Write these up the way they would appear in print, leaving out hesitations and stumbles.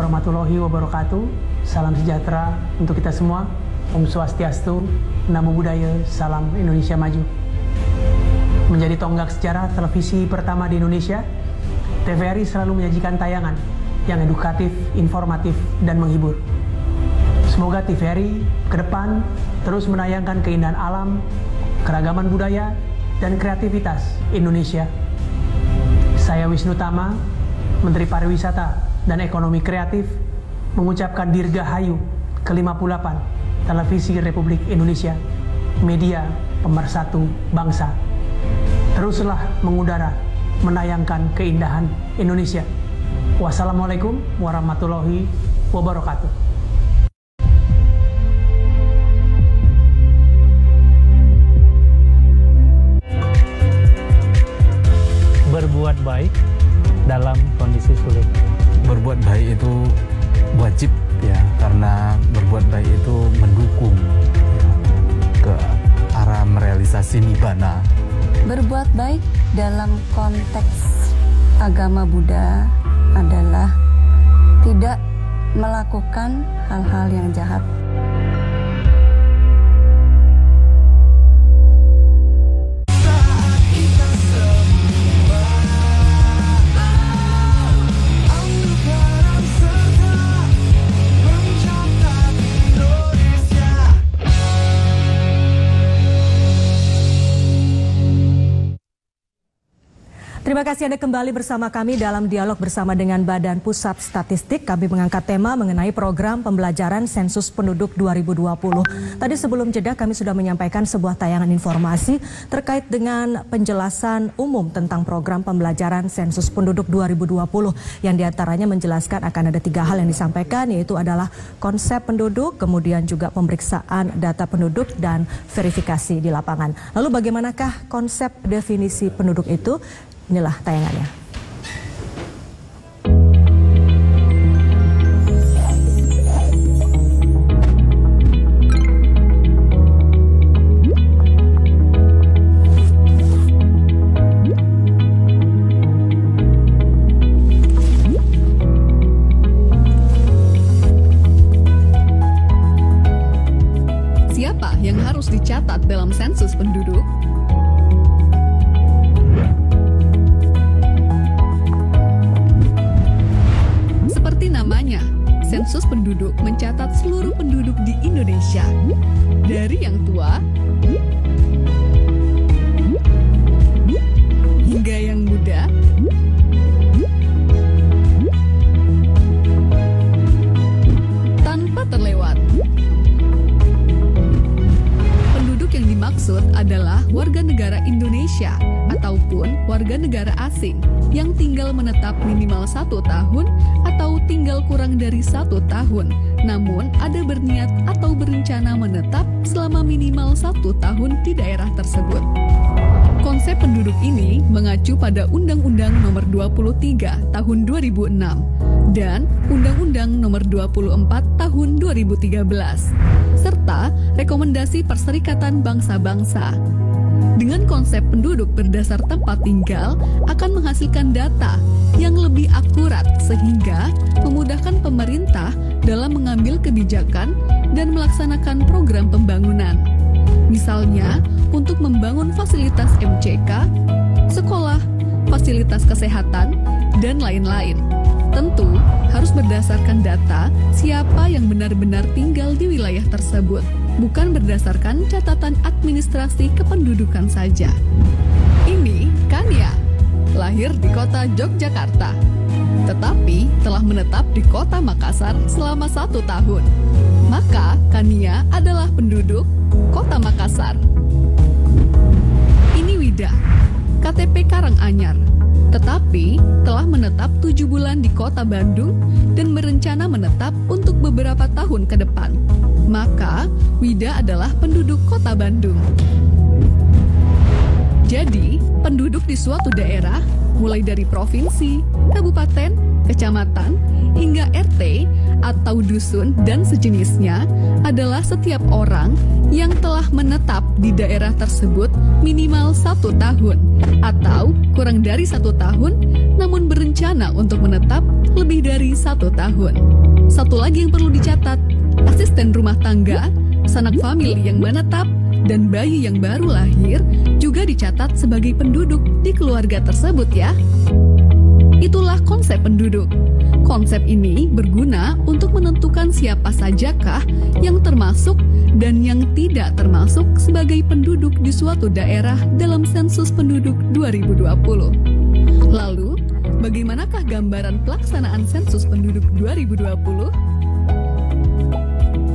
warahmatullahi wabarakatuh. Salam sejahtera untuk kita semua. Om Swastiastu, Namo Buddhaya, Salam Indonesia Maju. Menjadi tonggak sejarah televisi pertama di Indonesia, TVRI selalu menyajikan tayangan yang edukatif, informatif, dan menghibur. Semoga TVRI ke depan terus menayangkan keindahan alam, keragaman budaya, dan kreativitas Indonesia. Saya Wisnu Tama, Menteri Pariwisata dan Ekonomi Kreatif, mengucapkan Dirgahayu ke-58 Televisi Republik Indonesia, media pemersatu bangsa. Teruslah mengudara, menayangkan keindahan Indonesia. Wassalamualaikum warahmatullahi wabarakatuh. Berbuat baik dalam kondisi sulit. Berbuat baik itu wajib ya, karena berbuat baik itu mendukung ya, ke arah merealisasi nibbana. Berbuat baik dalam konteks agama Buddha adalah tidak melakukan hal-hal yang jahat. Terima kasih Anda kembali bersama kami dalam dialog bersama dengan Badan Pusat Statistik. Kami mengangkat tema mengenai program pembelajaran sensus penduduk 2020. Tadi sebelum jeda kami sudah menyampaikan sebuah tayangan informasi terkait dengan penjelasan umum tentang program pembelajaran sensus penduduk 2020. Yang diantaranya menjelaskan akan ada 3 hal yang disampaikan, yaitu adalah konsep penduduk, kemudian juga pemeriksaan data penduduk dan verifikasi di lapangan. Lalu bagaimanakah konsep definisi penduduk itu? Inilah tayangannya. Siapa yang harus dicatat dalam sensus penduduk? Namanya, sensus penduduk mencatat seluruh penduduk di Indonesia, dari yang tua hingga yang muda, tanpa terlewat. Penduduk yang dimaksud adalah warga negara Indonesia ataupun warga negara asing yang tinggal menetap minimal 1 tahun atau tinggal kurang dari 1 tahun, namun ada berniat atau berencana menetap selama minimal 1 tahun di daerah tersebut. Konsep penduduk ini mengacu pada Undang-Undang Nomor 23 Tahun 2006 dan Undang-Undang Nomor 24 Tahun 2013 serta Rekomendasi Perserikatan Bangsa-Bangsa. Dengan konsep penduduk berdasar tempat tinggal akan menghasilkan data yang lebih akurat sehingga memudahkan pemerintah dalam mengambil kebijakan dan melaksanakan program pembangunan. Misalnya, untuk membangun fasilitas MCK, sekolah, fasilitas kesehatan, dan lain-lain. Tentu harus berdasarkan data siapa yang benar-benar tinggal di wilayah tersebut, bukan berdasarkan catatan administrasi kependudukan saja. Ini Kania, lahir di kota Yogyakarta, tetapi telah menetap di kota Makassar selama 1 tahun. Maka Kania adalah penduduk kota Makassar. Ini Wida, KTP Karanganyar, tetapi telah menetap 7 bulan di kota Bandung dan berencana menetap untuk beberapa tahun ke depan. Maka Wida adalah penduduk kota Bandung. Jadi, penduduk di suatu daerah, mulai dari provinsi, kabupaten, kecamatan, hingga RT atau dusun dan sejenisnya adalah setiap orang yang telah menetap di daerah tersebut minimal 1 tahun atau kurang dari 1 tahun namun berencana untuk menetap lebih dari 1 tahun. Satu lagi yang perlu dicatat, asisten rumah tangga, sanak famili yang menetap, dan bayi yang baru lahir juga dicatat sebagai penduduk di keluarga tersebut ya. Itulah konsep penduduk. Konsep ini berguna untuk menentukan siapa sajakah yang termasuk dan yang tidak termasuk sebagai penduduk di suatu daerah dalam sensus penduduk 2020. Lalu, bagaimanakah gambaran pelaksanaan sensus penduduk 2020?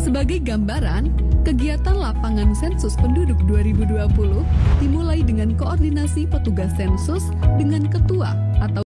Sebagai gambaran, kegiatan lapangan sensus penduduk 2020 dimulai dengan koordinasi petugas sensus dengan ketua atau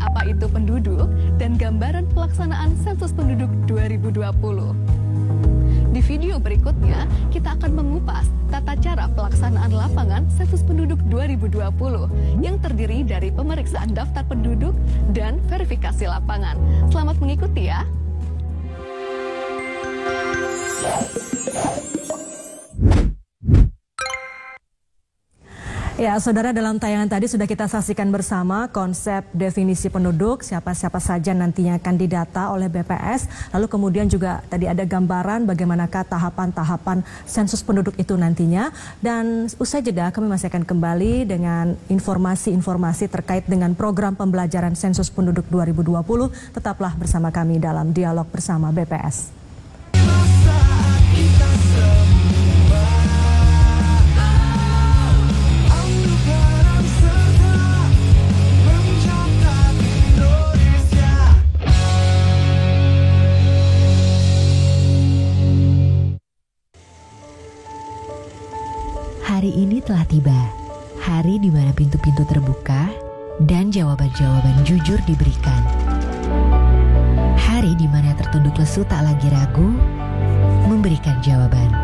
apa itu penduduk dan gambaran pelaksanaan sensus penduduk 2020. Di video berikutnya, kita akan mengupas tata cara pelaksanaan lapangan sensus penduduk 2020 yang terdiri dari pemeriksaan daftar penduduk dan verifikasi lapangan. Selamat mengikuti ya! Ya, saudara, dalam tayangan tadi sudah kita saksikan bersama konsep definisi penduduk, siapa-siapa saja nantinya akan didata oleh BPS. Lalu kemudian juga tadi ada gambaran bagaimanakah tahapan-tahapan sensus penduduk itu nantinya. Dan usai jeda kami masih akan kembali dengan informasi-informasi terkait dengan program pembelajaran sensus penduduk 2020. Tetaplah bersama kami dalam dialog bersama BPS. Hari ini telah tiba, hari di mana pintu-pintu terbuka dan jawaban-jawaban jujur diberikan. Hari di mana tertunduk lesu tak lagi ragu memberikan jawaban.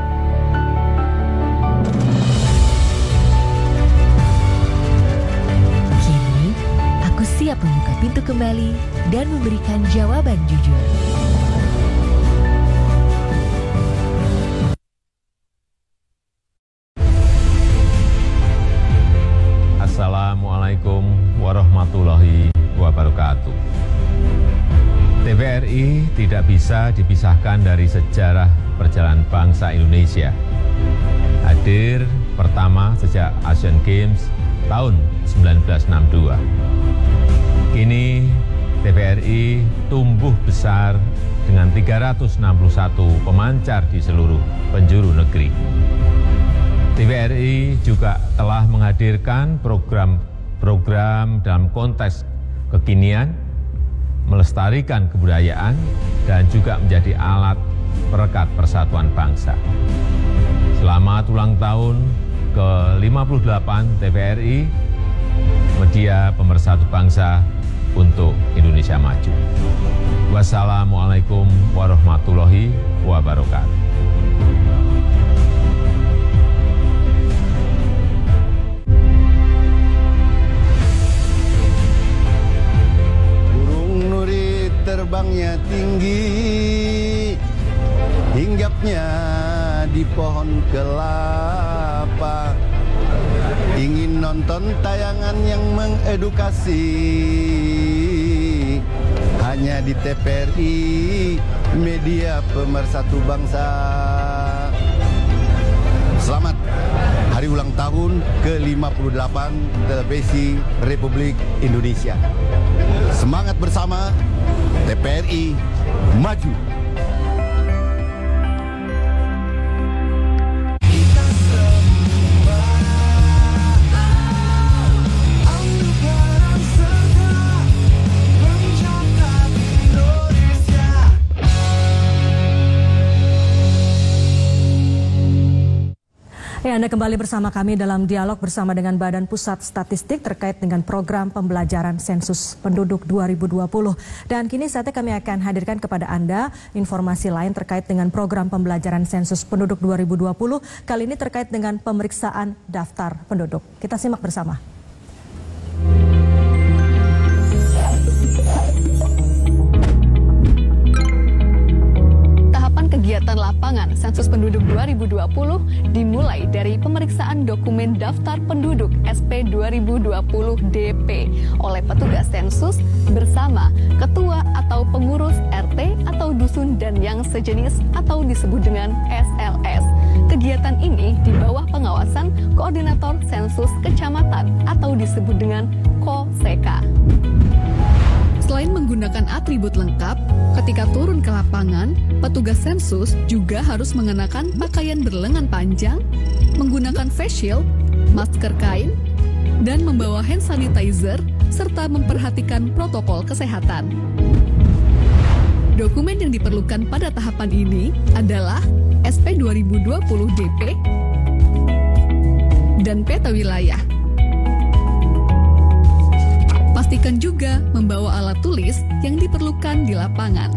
Kini, aku siap membuka pintu kembali dan memberikan jawaban jujur. Assalamualaikum warahmatullahi wabarakatuh. TVRI tidak bisa dipisahkan dari sejarah perjalanan bangsa Indonesia. Hadir pertama sejak Asian Games tahun 1962. Kini TVRI tumbuh besar dengan 361 pemancar di seluruh penjuru negeri. TVRI juga telah menghadirkan program-program dalam konteks kekinian, melestarikan kebudayaan, dan juga menjadi alat perekat persatuan bangsa. Selamat ulang tahun ke-58 TVRI, Media Pemersatu Bangsa untuk Indonesia Maju. Wassalamualaikum warahmatullahi wabarakatuh. Terbangnya tinggi, hinggapnya di pohon kelapa. Ingin nonton tayangan yang mengedukasi, hanya di TVRI, Media Pemersatu Bangsa. Selamat hari ulang tahun ke-58 Televisi Republik Indonesia. Semangat bersama, TVRI Maju. Anda kembali bersama kami dalam dialog bersama dengan Badan Pusat Statistik terkait dengan program pembelajaran sensus penduduk 2020. Dan kini saatnya kami akan hadirkan kepada Anda informasi lain terkait dengan program pembelajaran sensus penduduk 2020. Kali ini terkait dengan pemeriksaan daftar penduduk. Kita simak bersama. Kegiatan lapangan sensus penduduk 2020 dimulai dari pemeriksaan dokumen daftar penduduk SP 2020 DP oleh petugas sensus bersama ketua atau pengurus RT atau dusun dan yang sejenis atau disebut dengan SLS. Kegiatan ini di bawah pengawasan Koordinator Sensus Kecamatan atau disebut dengan KOSEKA. Selain menggunakan atribut lengkap, ketika turun ke lapangan, petugas sensus juga harus mengenakan pakaian berlengan panjang, menggunakan face shield, masker kain, dan membawa hand sanitizer, serta memperhatikan protokol kesehatan. Dokumen yang diperlukan pada tahapan ini adalah SP 2020 DP dan peta wilayah. Pastikan juga membawa alat tulis yang diperlukan di lapangan.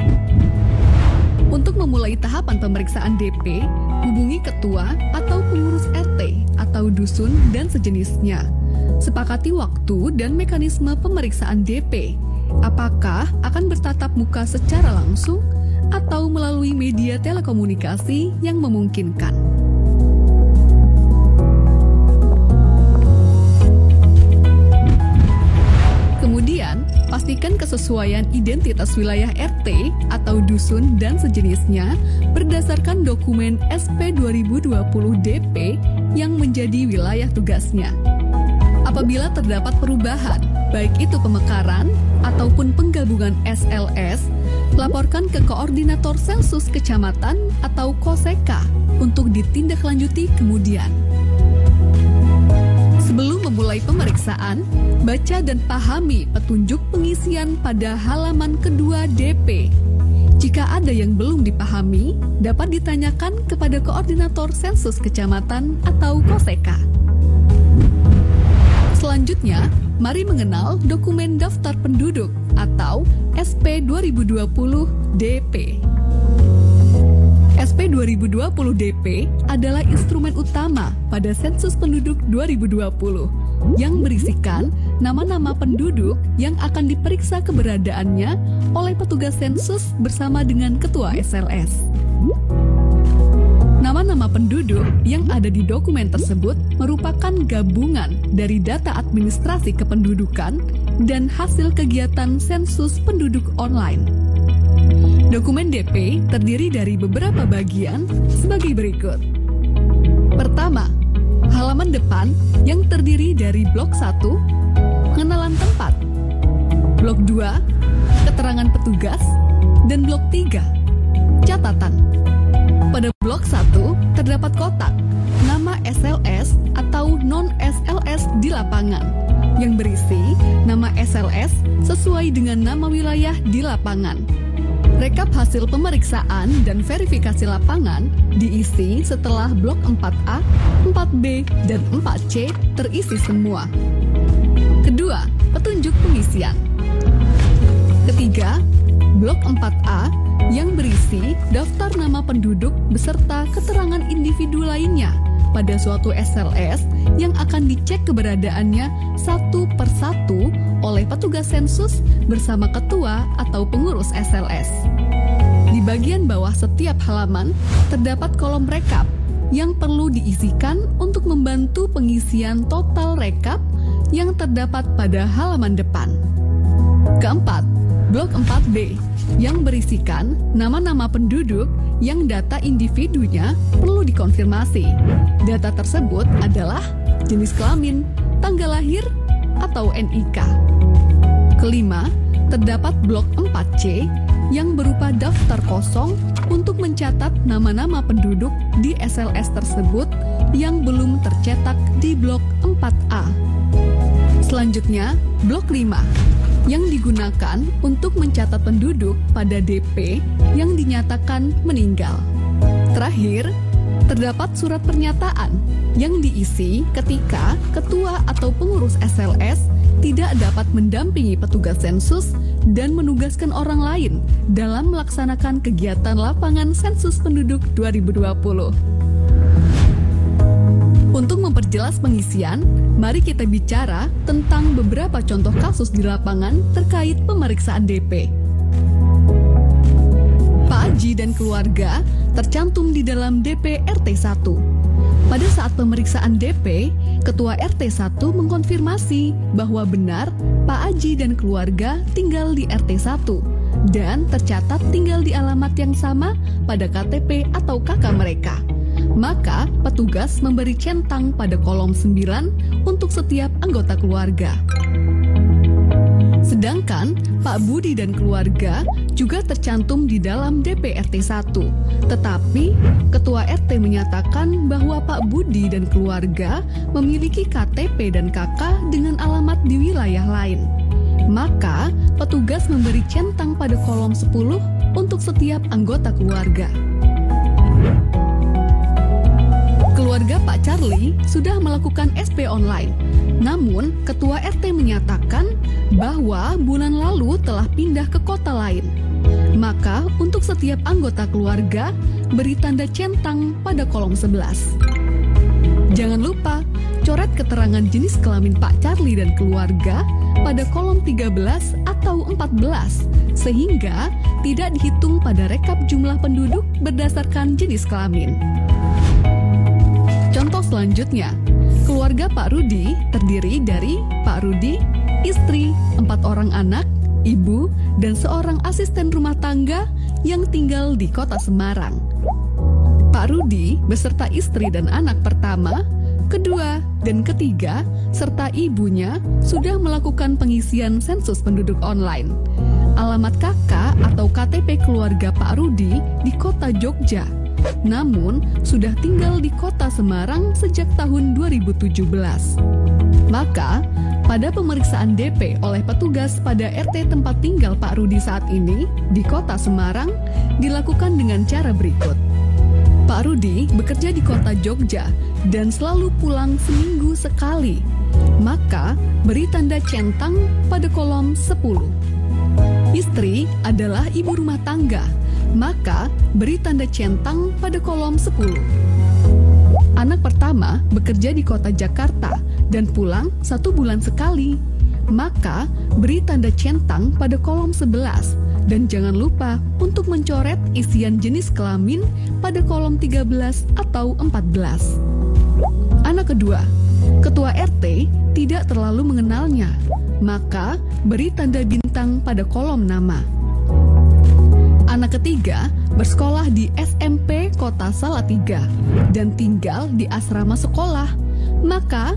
Untuk memulai tahapan pemeriksaan DP, hubungi ketua atau pengurus RT atau dusun dan sejenisnya. Sepakati waktu dan mekanisme pemeriksaan DP. Apakah akan bertatap muka secara langsung atau melalui media telekomunikasi yang memungkinkan. Kemudian, pastikan kesesuaian identitas wilayah RT atau dusun dan sejenisnya berdasarkan dokumen SP 2020 DP yang menjadi wilayah tugasnya. Apabila terdapat perubahan, baik itu pemekaran ataupun penggabungan SLS, laporkan ke Koordinator Sensus Kecamatan atau KOSEKA untuk ditindaklanjuti kemudian. Sebelum memulai pemeriksaan, baca dan pahami petunjuk pengisian pada halaman kedua DP. Jika ada yang belum dipahami, dapat ditanyakan kepada Koordinator Sensus Kecamatan atau KOSEKA. Selanjutnya, mari mengenal dokumen daftar penduduk atau SP 2020 DP. SP 2020 DP adalah instrumen utama pada sensus penduduk 2020 yang berisikan nama-nama penduduk yang akan diperiksa keberadaannya oleh petugas sensus bersama dengan ketua SLS. Nama-nama penduduk yang ada di dokumen tersebut merupakan gabungan dari data administrasi kependudukan dan hasil kegiatan sensus penduduk online. Dokumen DP terdiri dari beberapa bagian sebagai berikut. Pertama, halaman depan yang terdiri dari blok 1, pengenalan tempat, blok 2, keterangan petugas, dan blok 3, catatan. Pada blok 1 terdapat kotak nama SLS atau non-SLS di lapangan yang berisi nama SLS sesuai dengan nama wilayah di lapangan. Rekap hasil pemeriksaan dan verifikasi lapangan diisi setelah blok 4A, 4B, dan 4C terisi semua. Kedua, petunjuk pengisian. Ketiga, blok 4A yang berisi daftar nama penduduk beserta keterangan individu lainnya pada suatu SLS yang akan dicek keberadaannya satu persatu oleh petugas sensus bersama ketua atau pengurus SLS. Di bagian bawah setiap halaman terdapat kolom rekap yang perlu diisikan untuk membantu pengisian total rekap yang terdapat pada halaman depan. Keempat, blok 4B yang berisikan nama-nama penduduk yang data individunya perlu dikonfirmasi. Data tersebut adalah jenis kelamin, tanggal lahir, atau NIK. Kelima, terdapat blok 4C yang berupa daftar kosong untuk mencatat nama-nama penduduk di SLS tersebut yang belum tercetak di blok 4A. Selanjutnya, blok 5 yang digunakan untuk mencatat penduduk pada DP yang dinyatakan meninggal. Terakhir, terdapat surat pernyataan yang diisi ketika ketua atau pengurus SLS tidak dapat mendampingi petugas sensus dan menugaskan orang lain dalam melaksanakan kegiatan lapangan sensus penduduk 2020. Untuk memperjelas pengisian, mari kita bicara tentang beberapa contoh kasus di lapangan terkait pemeriksaan DP. Pak Haji dan keluarga tercantum di dalam DP RT1. Pada saat pemeriksaan DP, Ketua RT1 mengkonfirmasi bahwa benar Pak Haji dan keluarga tinggal di RT1 dan tercatat tinggal di alamat yang sama pada KTP atau KK mereka. Maka petugas memberi centang pada kolom 9 untuk setiap anggota keluarga. Sedangkan Pak Budi dan keluarga juga tercantum di dalam DP RT1. Tetapi Ketua RT menyatakan bahwa Pak Budi dan keluarga memiliki KTP dan KK dengan alamat di wilayah lain. Maka petugas memberi centang pada kolom 10 untuk setiap anggota keluarga. Keluarga Pak Charlie sudah melakukan SP online. Namun, Ketua RT menyatakan bahwa bulan lalu telah pindah ke kota lain. Maka, untuk setiap anggota keluarga, beri tanda centang pada kolom 11. Jangan lupa, coret keterangan jenis kelamin Pak Charlie dan keluarga pada kolom 13 atau 14, sehingga tidak dihitung pada rekap jumlah penduduk berdasarkan jenis kelamin. Contoh selanjutnya, keluarga Pak Rudi terdiri dari Pak Rudi, istri, 4 orang anak, ibu, dan seorang asisten rumah tangga yang tinggal di kota Semarang. Pak Rudi beserta istri dan anak pertama, kedua, dan ketiga, serta ibunya sudah melakukan pengisian sensus penduduk online. Alamat KK atau KTP keluarga Pak Rudi di kota Jogja. Namun, sudah tinggal di kota Semarang sejak tahun 2017. Maka, pada pemeriksaan DP oleh petugas pada RT tempat tinggal Pak Rudi saat ini di kota Semarang dilakukan dengan cara berikut. Pak Rudi bekerja di kota Jogja dan selalu pulang seminggu sekali. Maka, beri tanda centang pada kolom 10. Istri adalah ibu rumah tangga. Maka, beri tanda centang pada kolom 10. Anak pertama bekerja di kota Jakarta dan pulang 1 bulan sekali. Maka, beri tanda centang pada kolom 11. Dan jangan lupa untuk mencoret isian jenis kelamin pada kolom 13 atau 14. Anak kedua, Ketua RT tidak terlalu mengenalnya. Maka, beri tanda bintang pada kolom nama. Anak ketiga bersekolah di SMP Kota Salatiga dan tinggal di asrama sekolah, maka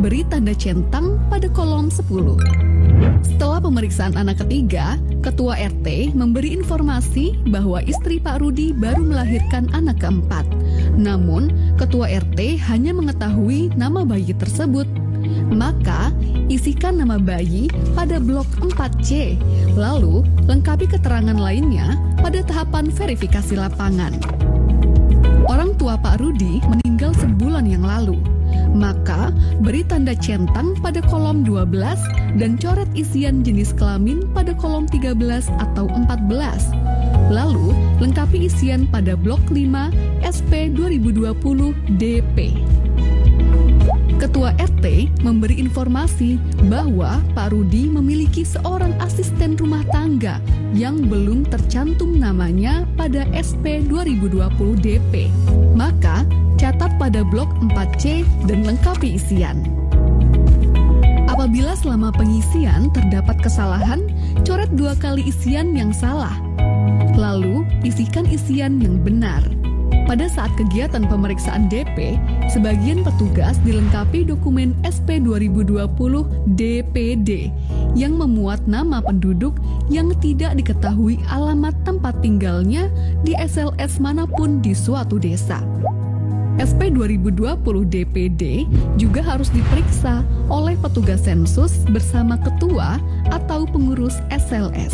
beri tanda centang pada kolom 10. Setelah pemeriksaan anak ketiga, Ketua RT memberi informasi bahwa istri Pak Rudi baru melahirkan anak keempat. Namun, Ketua RT hanya mengetahui nama bayi tersebut. maka isikan nama bayi pada blok 4C, lalu lengkapi keterangan lainnya pada tahapan verifikasi lapangan. Orang tua Pak Rudi meninggal sebulan yang lalu, maka beri tanda centang pada kolom 12 dan coret isian jenis kelamin pada kolom 13 atau 14. Lalu lengkapi isian pada blok 5 SP 2020 DP. Ketua RT memberi informasi bahwa Pak Rudi memiliki seorang asisten rumah tangga yang belum tercantum namanya pada SP 2020 DP. Maka, catat pada blok 4C dan lengkapi isian. Apabila selama pengisian terdapat kesalahan, coret 2 kali isian yang salah. Lalu, isikan isian yang benar. Pada saat kegiatan pemeriksaan DP, sebagian petugas dilengkapi dokumen SP 2020 DPD yang memuat nama penduduk yang tidak diketahui alamat tempat tinggalnya di SLS manapun di suatu desa. SP 2020 DPD juga harus diperiksa oleh petugas sensus bersama ketua atau pengurus SLS.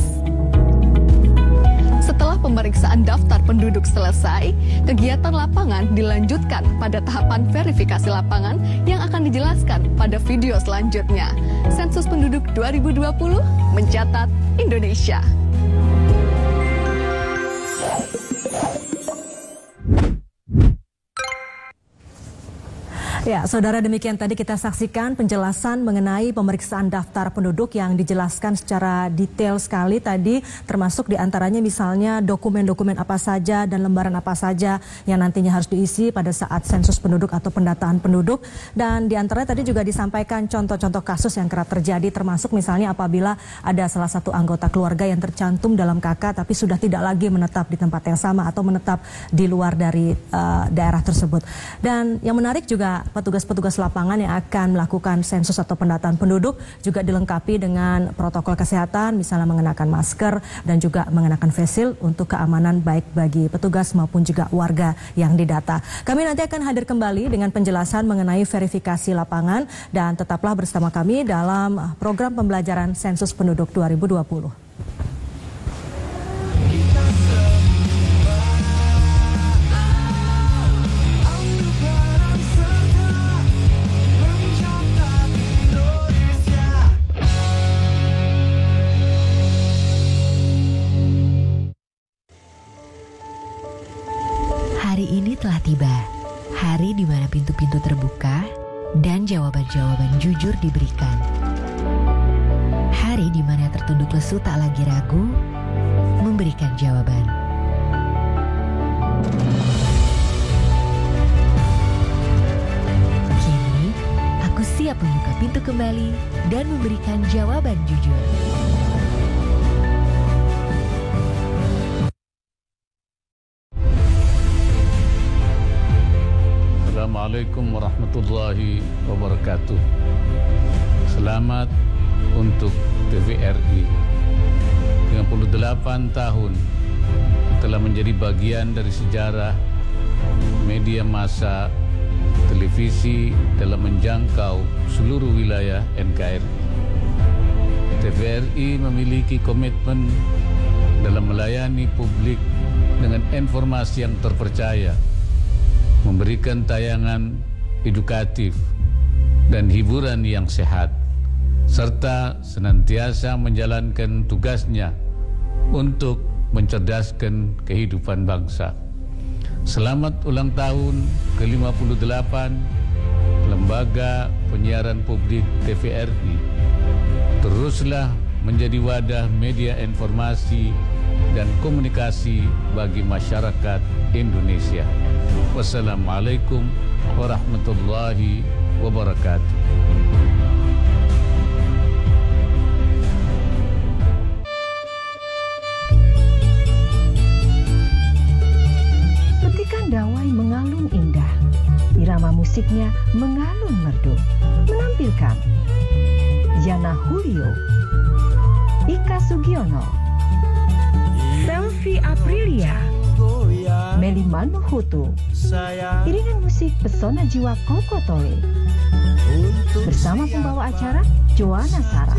Setelah pemeriksaan daftar penduduk selesai, kegiatan lapangan dilanjutkan pada tahapan verifikasi lapangan yang akan dijelaskan pada video selanjutnya. Sensus Penduduk 2020 mencatat Indonesia. Ya, saudara, demikian tadi kita saksikan penjelasan mengenai pemeriksaan daftar penduduk yang dijelaskan secara detail sekali tadi, termasuk diantaranya misalnya dokumen-dokumen apa saja dan lembaran apa saja yang nantinya harus diisi pada saat sensus penduduk atau pendataan penduduk. Dan diantaranya tadi juga disampaikan contoh-contoh kasus yang kerap terjadi, termasuk misalnya apabila ada salah satu anggota keluarga yang tercantum dalam KK tapi sudah tidak lagi menetap di tempat yang sama atau menetap di luar dari daerah tersebut. Dan yang menarik juga petugas-petugas lapangan yang akan melakukan sensus atau pendataan penduduk juga dilengkapi dengan protokol kesehatan, misalnya mengenakan masker dan juga mengenakan face shield untuk keamanan baik bagi petugas maupun juga warga yang didata. Kami nanti akan hadir kembali dengan penjelasan mengenai verifikasi lapangan dan tetaplah bersama kami dalam program pembelajaran Sensus Penduduk 2020. Hari ini telah tiba, hari di mana pintu-pintu terbuka dan jawaban-jawaban jujur diberikan. Hari di mana tertunduk lesu tak lagi ragu memberikan jawaban. Kini, aku siap membuka pintu kembali dan memberikan jawaban jujur. Assalamualaikum warahmatullahi wabarakatuh. Selamat untuk TVRI. 58 tahun telah menjadi bagian dari sejarah media massa televisi dalam menjangkau seluruh wilayah NKRI. TVRI memiliki komitmen dalam melayani publik dengan informasi yang terpercaya, memberikan tayangan edukatif dan hiburan yang sehat, serta senantiasa menjalankan tugasnya untuk mencerdaskan kehidupan bangsa. Selamat ulang tahun ke-58 Lembaga Penyiaran Publik TVRI. Teruslah menjadi wadah media informasi dan komunikasi bagi masyarakat Indonesia. Wassalamualaikum warahmatullahi wabarakatuh. Petikan dawai mengalun indah, irama musiknya mengalun merdu, menampilkan Yana Julio, Ika Sugiono, Selvi Aprilia, Meli Manuhutu, iringan musik pesona jiwa Koko Tole, Bersama pembawa acara Joanna Sarah.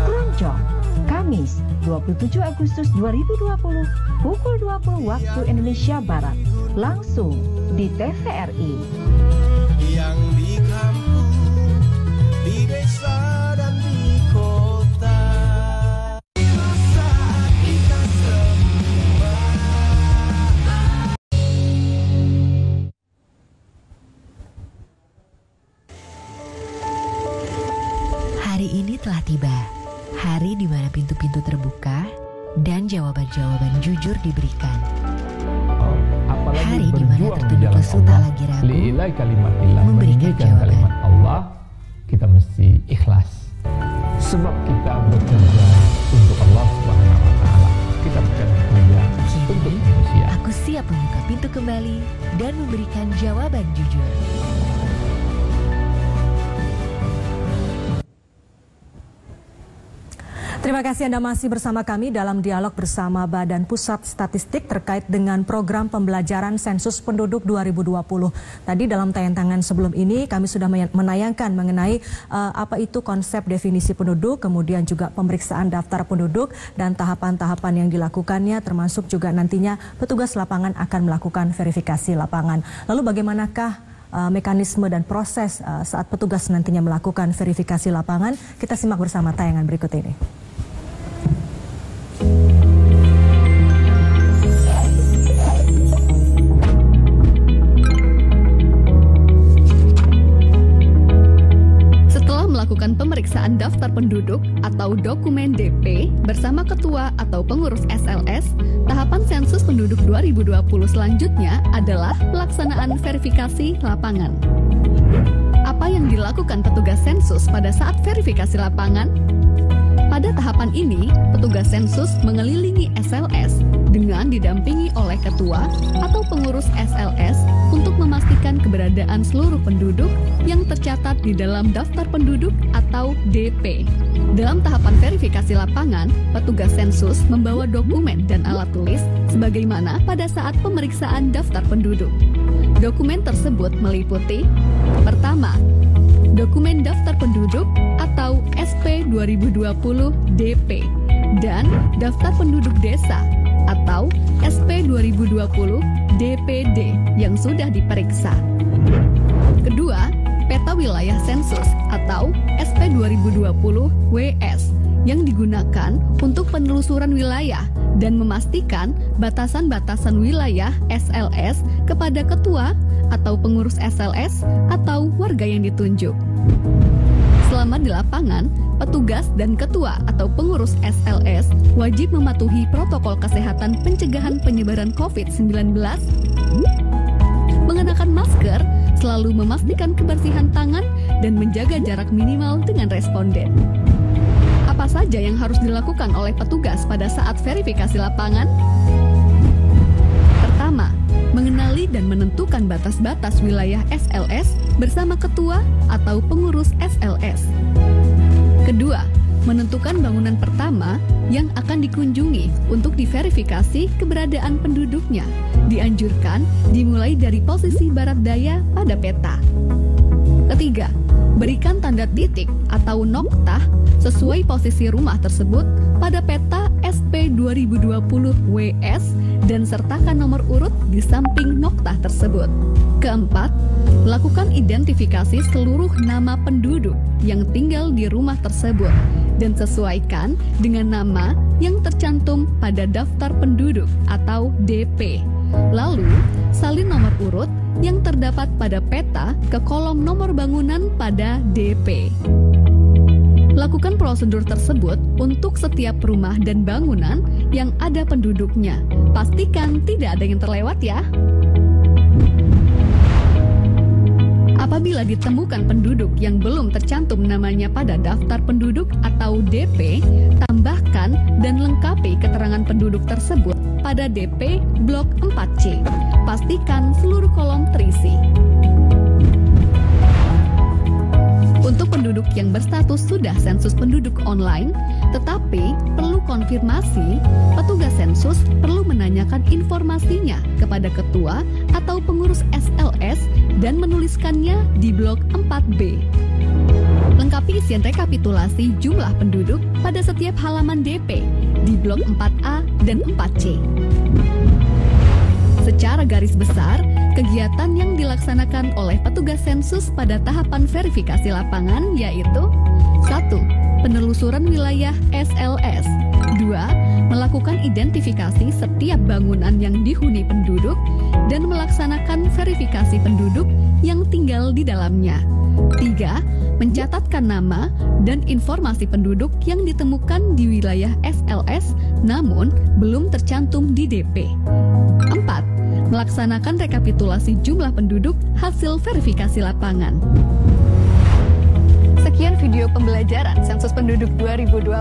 Keroncong, Kamis 27 Agustus 2020 pukul 20 waktu Indonesia Barat. Langsung di TVRI. Yang di kampung, di desa dan di kota. Hari ini telah tiba, hari di mana pintu-pintu terbuka dan jawaban-jawaban jujur diberikan. Hari di mana tertuduh lesu tak lagi ragu memberikan jawaban. Kalimat Allah, kita mesti ikhlas. Sebab kita bekerja untuk Allah Subhanahu wa Ta'ala. Kita bukan bekerja untuk manusia. Aku siap membuka pintu kembali dan memberikan jawaban jujur. Terima kasih Anda masih bersama kami dalam dialog bersama Badan Pusat Statistik terkait dengan program pembelajaran sensus penduduk 2020. Tadi dalam tayangan sebelum ini kami sudah menayangkan mengenai apa itu konsep definisi penduduk, kemudian juga pemeriksaan daftar penduduk dan tahapan-tahapan yang dilakukannya, termasuk juga nantinya petugas lapangan akan melakukan verifikasi lapangan. Lalu bagaimanakah mekanisme dan proses saat petugas nantinya melakukan verifikasi lapangan? Kita simak bersama tayangan berikut ini. Melakukan pemeriksaan daftar penduduk atau dokumen DP bersama ketua atau pengurus SLS, tahapan sensus penduduk 2020 selanjutnya adalah pelaksanaan verifikasi lapangan. Apa yang dilakukan petugas sensus pada saat verifikasi lapangan? Pada tahapan ini, petugas sensus mengelilingi SLS dengan didampingi oleh ketua atau pengurus SLS untuk memastikan keberadaan seluruh penduduk yang tercatat di dalam daftar penduduk atau DP. Dalam tahapan verifikasi lapangan, petugas sensus membawa dokumen dan alat tulis sebagaimana pada saat pemeriksaan daftar penduduk. Dokumen tersebut meliputi: pertama, dokumen daftar penduduk atau SP 2020 DP dan daftar penduduk desa atau SP 2020 DPD yang sudah diperiksa. Kedua, peta wilayah sensus atau SP 2020 WS yang digunakan untuk penelusuran wilayah dan memastikan batasan-batasan wilayah SLS kepada ketua atau pengurus SLS atau warga yang ditunjuk. Selama di lapangan, petugas dan ketua atau pengurus SLS wajib mematuhi protokol kesehatan pencegahan penyebaran COVID-19, mengenakan masker, selalu memastikan kebersihan tangan, dan menjaga jarak minimal dengan responden. Apa saja yang harus dilakukan oleh petugas pada saat verifikasi lapangan? Pertama, mengenali dan menentukan batas-batas wilayah SLS bersama ketua atau pengurus SLS. Kedua, menentukan bangunan pertama yang akan dikunjungi untuk diverifikasi keberadaan penduduknya. Dianjurkan dimulai dari posisi barat daya pada peta. Ketiga, berikan tanda titik atau noktah sesuai posisi rumah tersebut pada peta SP 2020 WS dan sertakan nomor urut di samping noktah tersebut. Keempat, lakukan identifikasi seluruh nama penduduk yang tinggal di rumah tersebut dan sesuaikan dengan nama yang tercantum pada daftar penduduk atau DP. Lalu, salin nomor urut yang terdapat pada peta ke kolom nomor bangunan pada DP. Lakukan prosedur tersebut untuk setiap rumah dan bangunan yang ada penduduknya. Pastikan tidak ada yang terlewat ya. Apabila ditemukan penduduk yang belum tercantum namanya pada daftar penduduk atau DP, tambahkan dan lengkapi keterangan penduduk tersebut pada DP Blok 4C. Pastikan seluruh kolom terisi. Untuk penduduk yang berstatus sudah sensus penduduk online, tetapi perlu konfirmasi, petugas sensus perlu menanyakan informasinya kepada ketua atau pengurus SLS dan menuliskannya di blok 4B. pengisian rekapitulasi jumlah penduduk pada setiap halaman DP di blok 4A dan 4C. Secara garis besar, kegiatan yang dilaksanakan oleh petugas sensus pada tahapan verifikasi lapangan yaitu 1. Penelusuran wilayah SLS. 2. Melakukan identifikasi setiap bangunan yang dihuni penduduk dan melaksanakan verifikasi penduduk yang tinggal di dalamnya. 3. Mencatatkan nama dan informasi penduduk yang ditemukan di wilayah SLS namun belum tercantum di DP. 4. Melaksanakan rekapitulasi jumlah penduduk hasil verifikasi lapangan. Sekian video pembelajaran Sensus Penduduk 2020.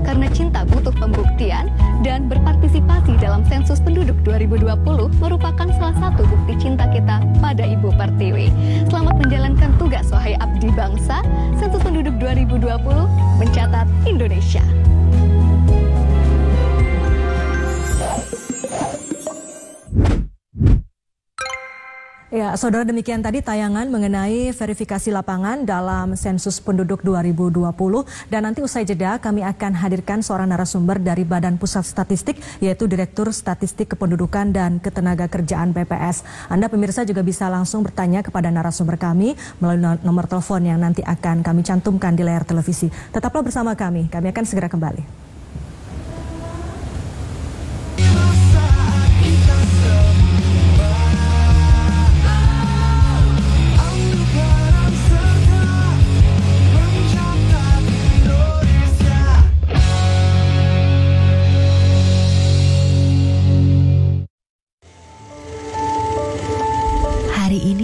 Karena cinta butuh pembuktian dan berpartisipasi dalam Sensus Penduduk 2020 merupakan salah satu bukti cinta kita pada Ibu Pertiwi. Selamat menjalankan tugas wahai abdi bangsa. Sensus Penduduk 2020 mencatat Indonesia. Ya, saudara, demikian tadi tayangan mengenai verifikasi lapangan dalam Sensus Penduduk 2020. Dan nanti usai jeda kami akan hadirkan seorang narasumber dari Badan Pusat Statistik, yaitu Direktur Statistik Kependudukan dan Ketenagakerjaan BPS. Anda pemirsa juga bisa langsung bertanya kepada narasumber kami melalui nomor telepon yang nanti akan kami cantumkan di layar televisi. Tetaplah bersama kami akan segera kembali.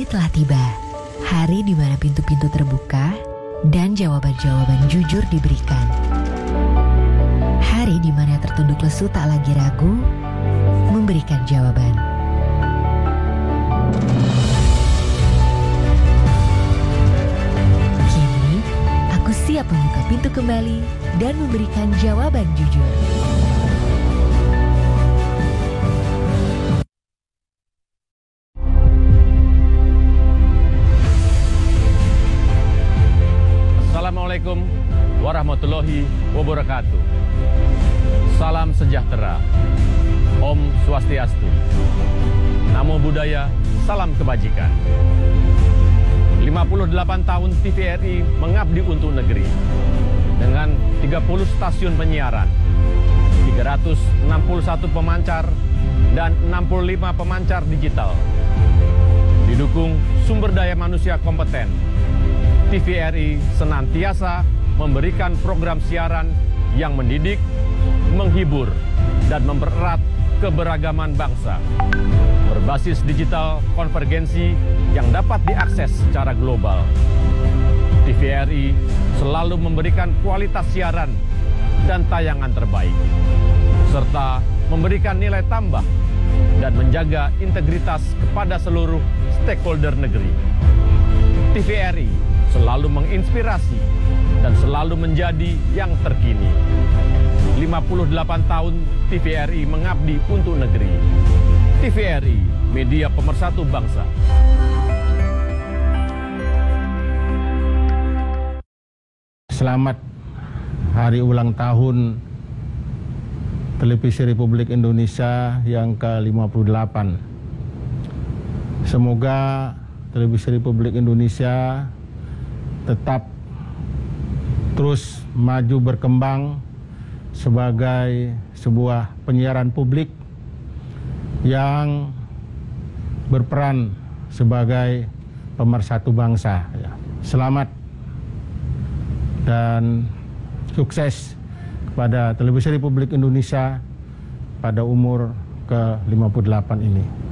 Telah tiba, hari di mana pintu-pintu terbuka dan jawaban-jawaban jujur diberikan. Hari di mana tertunduk lesu tak lagi ragu memberikan jawaban. Kini, aku siap membuka pintu kembali dan memberikan jawaban jujur. Assalamualaikum warahmatullahi wabarakatuh. Salam sejahtera. Om Swastiastu. Namo Buddhaya, salam kebajikan. 58 tahun TVRI mengabdi untuk negeri. Dengan 30 stasiun penyiaran, 361 pemancar, dan 65 pemancar digital. Didukung sumber daya manusia kompeten, TVRI senantiasa memberikan program siaran yang mendidik, menghibur, dan mempererat keberagaman bangsa. Berbasis digital konvergensi yang dapat diakses secara global. TVRI selalu memberikan kualitas siaran dan tayangan terbaik, serta memberikan nilai tambah dan menjaga integritas kepada seluruh stakeholder negeri. TVRI selalu menginspirasi dan selalu menjadi yang terkini. 58 tahun TVRI mengabdi untuk negeri. TVRI, media pemersatu bangsa. Selamat hari ulang tahun Televisi Republik Indonesia yang ke-58. Semoga Televisi Republik Indonesia tetap terus maju berkembang sebagai sebuah penyiaran publik yang berperan sebagai pemersatu bangsa. Selamat dan sukses kepada Televisi Republik Indonesia pada umur ke-58 ini.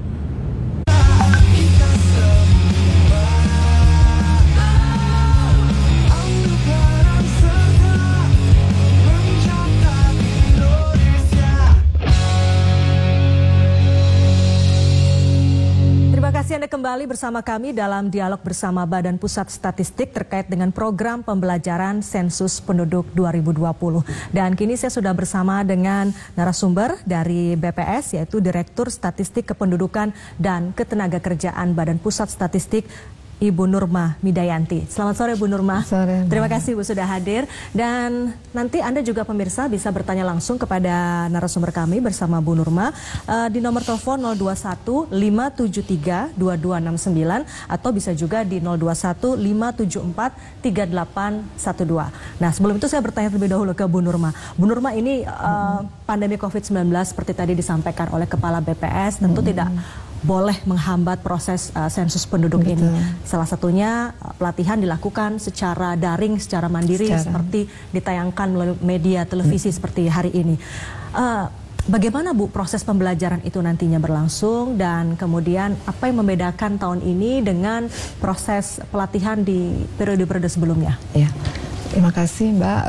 Anda kembali bersama kami dalam dialog bersama Badan Pusat Statistik terkait dengan program pembelajaran Sensus Penduduk 2020. Dan kini saya sudah bersama dengan narasumber dari BPS, yaitu Direktur Statistik Kependudukan dan Ketenagakerjaan Badan Pusat Statistik, Ibu Nurma Midayanti. Selamat sore Bu Nurma. Sore. Terima kasih Bu sudah hadir, dan nanti Anda juga pemirsa bisa bertanya langsung kepada narasumber kami bersama Bu Nurma di nomor telepon 021 573 2269 atau bisa juga di 021 574 3812. Nah, sebelum itu saya bertanya terlebih dahulu ke Bu Nurma. Bu Nurma, ini pandemi COVID-19 seperti tadi disampaikan oleh Kepala BPS tentu tidak boleh menghambat proses sensus penduduk ini. Salah satunya pelatihan dilakukan secara daring, secara mandiri, seperti ditayangkan melalui media televisi seperti hari ini. Bagaimana Bu proses pembelajaran itu nantinya berlangsung, dan kemudian apa yang membedakan tahun ini dengan proses pelatihan di periode-periode sebelumnya? Ya, terima kasih Mbak.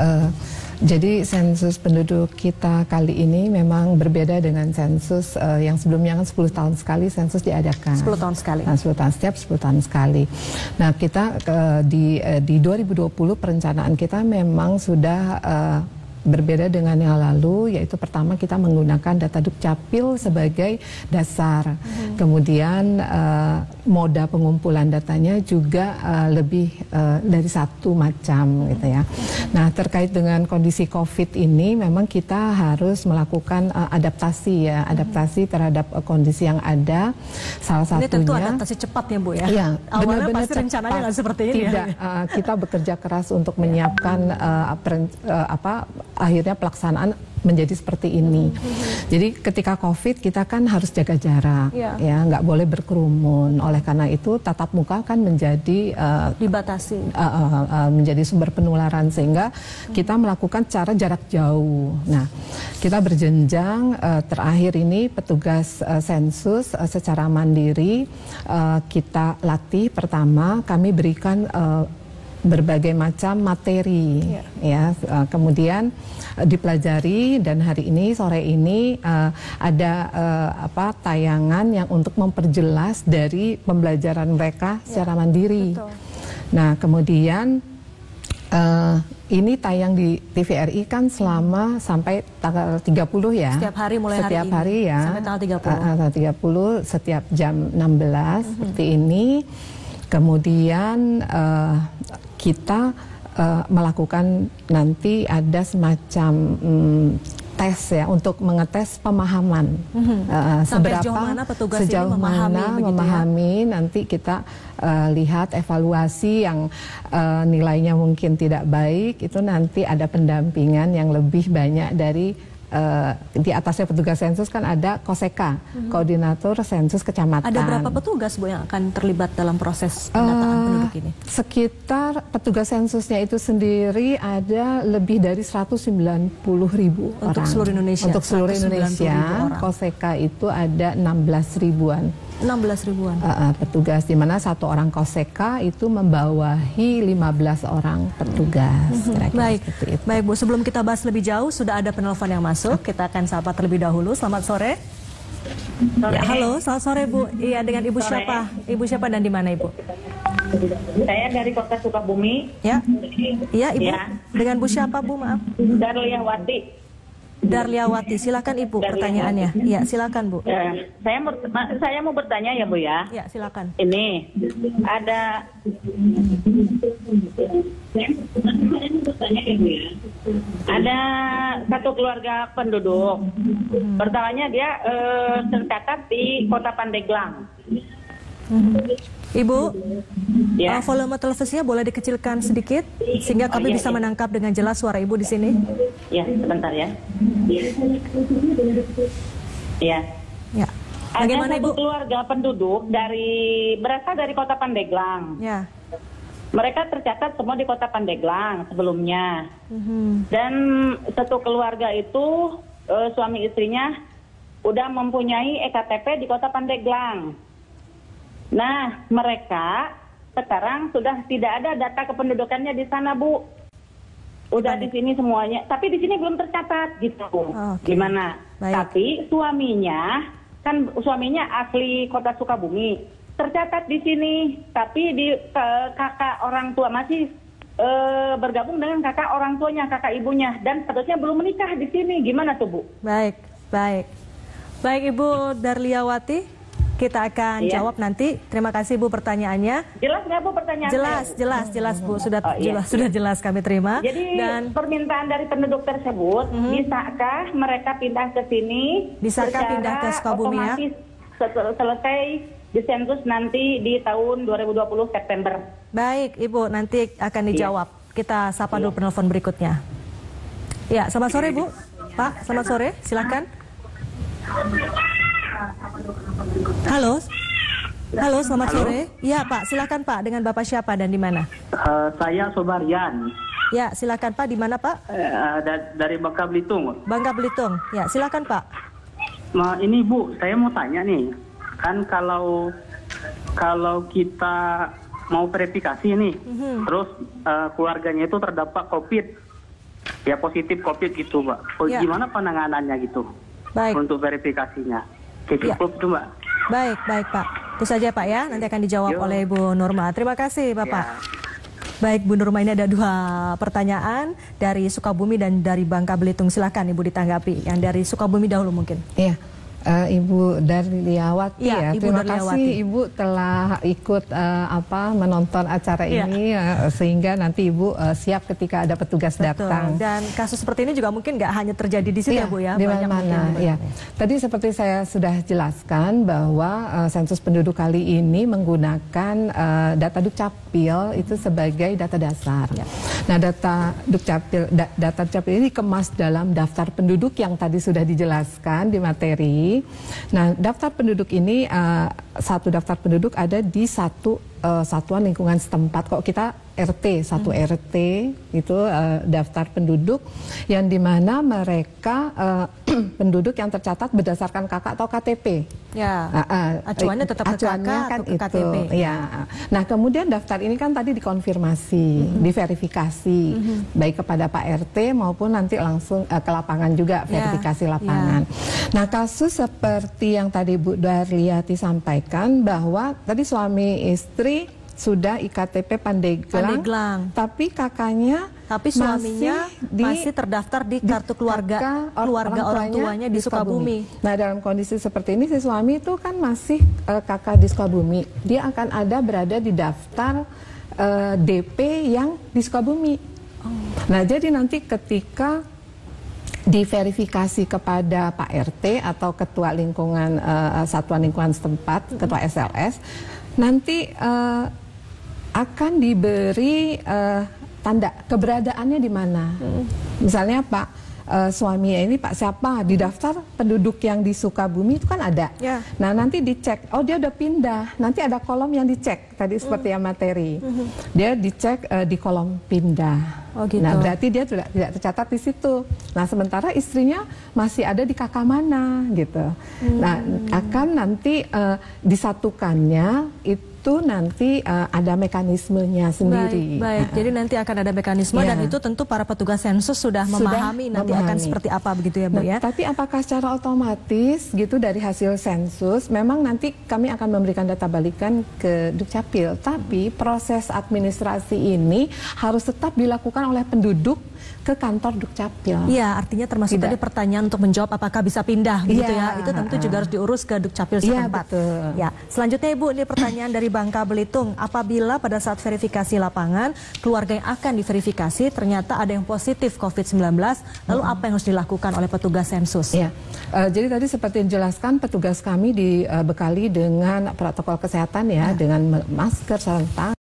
Jadi sensus penduduk kita kali ini memang berbeda dengan sensus yang sebelumnya kan 10 tahun sekali sensus diadakan. 10 tahun sekali. Nah, 10 tahun, setiap 10 tahun sekali. Nah, kita di 2020 perencanaan kita memang sudah berbeda dengan yang lalu, yaitu pertama kita menggunakan data Dukcapil sebagai dasar. Kemudian moda pengumpulan datanya juga lebih dari satu macam gitu ya. Nah, terkait dengan kondisi COVID ini memang kita harus melakukan adaptasi ya, adaptasi terhadap kondisi yang ada. Salah satunya ini tentu adaptasi cepat ya Bu ya. Iya, awalnya pasti rencananya nggak seperti ini. Tidak, kita bekerja keras untuk menyiapkan akhirnya pelaksanaan menjadi seperti ini. Jadi ketika COVID kita kan harus jaga jarak, ya nggak boleh berkerumun. Oleh karena itu tatap muka kan menjadi dibatasi, menjadi sumber penularan, sehingga kita melakukan cara jarak jauh. Nah, kita berjenjang. Terakhir ini petugas sensus secara mandiri kita latih. Pertama kami berikan berbagai macam materi, ya. Kemudian dipelajari, dan hari ini sore ini ada tayangan yang untuk memperjelas dari pembelajaran mereka secara mandiri. Nah, kemudian ini tayang di TVRI kan selama sampai tanggal 30 ya. Setiap hari mulai setiap hari ini ya. sampai tanggal 30 setiap jam 16 seperti ini. Kemudian kita melakukan nanti ada semacam tes ya untuk mengetes pemahaman. Sampai Seberapa sejauh mana petugas sejauh ini memahami, nanti kita lihat evaluasi yang nilainya mungkin tidak baik, itu nanti ada pendampingan yang lebih banyak dari di atasnya petugas sensus kan ada KOSEKA, Koordinator Sensus Kecamatan. Ada berapa petugas Bu yang akan terlibat dalam proses pendataan penduduk ini? Sekitar petugas sensusnya itu sendiri ada lebih dari 190.000 orang. Untuk seluruh Indonesia? Untuk seluruh Indonesia, KOSEKA itu ada 16 ribuan. 16 ribuan petugas, di mana satu orang KOSEKA itu membawahi 15 orang petugas. Baik, baik Bu. Sebelum kita bahas lebih jauh, sudah ada penelpon yang masuk. Kita akan sapa terlebih dahulu. Selamat sore. Ya, halo, selamat sore Bu. Iya, dengan Ibu siapa? Ibu siapa dan di mana Ibu? Saya dari Kota Sukabumi. Ya, iya Ibu. Ya. Dengan Bu siapa Bu? Maaf. Darliawati. Darliawati, silakan Ibu pertanyaannya. Iya, silakan Bu. Saya mau bertanya ya Bu ya. Iya, silakan. Ini ada satu keluarga penduduk. Pertamanya dia tercatat di Kota Pandeglang. Ibu, volume televisinya boleh dikecilkan sedikit sehingga kami bisa menangkap dengan jelas suara Ibu di sini. Ya, sebentar ya. Ya. Ya. Ada satu keluarga penduduk berasal dari Kota Pandeglang. Ya. Mereka tercatat semua di Kota Pandeglang sebelumnya. Dan satu keluarga itu suami istrinya udah mempunyai EKTP di Kota Pandeglang. Nah, mereka sekarang sudah tidak ada data kependudukannya di sana, Bu. Udah di sini semuanya, tapi di sini belum tercatat gitu. Gimana? Baik. Tapi suaminya asli Kota Sukabumi, tercatat di sini, tapi di kakak orang tua masih bergabung dengan kakak orang tuanya, kakak ibunya, dan statusnya belum menikah di sini. Gimana tuh, Bu? Baik, baik. Baik Ibu Darliawati. Kita akan jawab nanti. Terima kasih Bu pertanyaannya. Jelas nggak Bu pertanyaannya? Jelas Bu. Sudah jelas kami terima. Jadi permintaan dari penduduk tersebut, bisakah mereka pindah ke sini? Bisakah pindah ke Sukabumi ya? Otomatis selesai di sensus nanti di tahun 2020 September. Baik Ibu, nanti akan dijawab. Kita sapa dulu penelpon berikutnya. Ya, selamat sore Bu. Pak, selamat sore. Silakan. Halo, selamat sore. Iya Pak, silakan Pak. Dengan Bapak siapa dan di mana? Saya Sobarian. Ya, silakan Pak. Di mana Pak? Dari Bangka Belitung. Bangka Belitung. Ya, silakan Pak. Ini Bu, saya mau tanya nih. Kan kalau kita mau verifikasi nih, terus keluarganya itu terdampak COVID, ya positif COVID gitu Mbak. Gimana penanganannya gitu? Baik. Untuk verifikasinya. Cukup itu Mbak. Baik Pak. Itu saja Pak ya, nanti akan dijawab oleh Ibu Nurma. Terima kasih Bapak. Baik Bu Nurma, ini ada 2 pertanyaan dari Sukabumi dan dari Bangka Belitung. Silakan Ibu ditanggapi. Yang dari Sukabumi dahulu mungkin. Iya. Ibu Darliawati ya, terima kasih Ibu telah ikut menonton acara ini sehingga nanti Ibu siap ketika ada petugas datang. Dan kasus seperti ini juga mungkin nggak hanya terjadi di sini ya Bu ya, di mana-mana ya. Tadi seperti saya sudah jelaskan bahwa sensus penduduk kali ini menggunakan data Dukcapil itu sebagai data dasar. Nah, data Dukcapil ini dikemas dalam daftar penduduk yang tadi sudah dijelaskan di materi. Nah, daftar penduduk ini satu daftar penduduk ada di satu satuan lingkungan setempat. Kok kita satu RT itu daftar penduduk yang dimana mereka penduduk yang tercatat berdasarkan KK atau KTP. Ya, acuannya tetap ke KK kan atau ke KTP. Ya. Nah, kemudian daftar ini kan tadi dikonfirmasi, diverifikasi, baik kepada Pak RT maupun nanti langsung ke lapangan juga, verifikasi lapangan. Nah, kasus seperti yang tadi Bu Darliati sampaikan bahwa tadi suami istri sudah IKTP Pandeglang, tapi kakaknya, suaminya masih terdaftar di kartu keluarga orang tuanya di Sukabumi. Nah, dalam kondisi seperti ini si suami itu kan masih kakak di Sukabumi, dia akan berada di daftar DP yang di Sukabumi. Nah, jadi nanti ketika diverifikasi kepada Pak RT atau ketua lingkungan satuan lingkungan setempat, ketua SLS, nanti akan diberi tanda keberadaannya di mana. Misalnya Pak suaminya ini Pak siapa di daftar penduduk yang di Sukabumi itu kan ada. Nah, nanti dicek, oh dia udah pindah. Nanti ada kolom yang dicek tadi seperti yang materi. Dia dicek di kolom pindah. Oh, gitu. Nah, berarti dia tidak tercatat di situ. Nah, sementara istrinya masih ada di kakak mana gitu. Nah, akan nanti disatukannya itu nanti ada mekanismenya sendiri. Baik. Jadi nanti akan ada mekanisme dan itu tentu para petugas sensus sudah memahami nanti akan seperti apa begitu ya Bu ya. Tapi apakah secara otomatis gitu dari hasil sensus memang nanti kami akan memberikan data balikan ke Dukcapil, tapi proses administrasi ini harus tetap dilakukan oleh penduduk ke kantor Dukcapil. Iya, artinya termasuk tadi pertanyaan untuk menjawab apakah bisa pindah gitu ya. Itu tentu juga harus diurus ke Dukcapil setempat. Ya, selanjutnya Ibu, ini pertanyaan dari Bangka Belitung. Apabila pada saat verifikasi lapangan keluarga yang akan diverifikasi ternyata ada yang positif COVID-19, lalu apa yang harus dilakukan oleh petugas sensus? Ya. Jadi tadi seperti dijelaskan petugas kami dibekali dengan protokol kesehatan ya, dengan masker, sarung tangan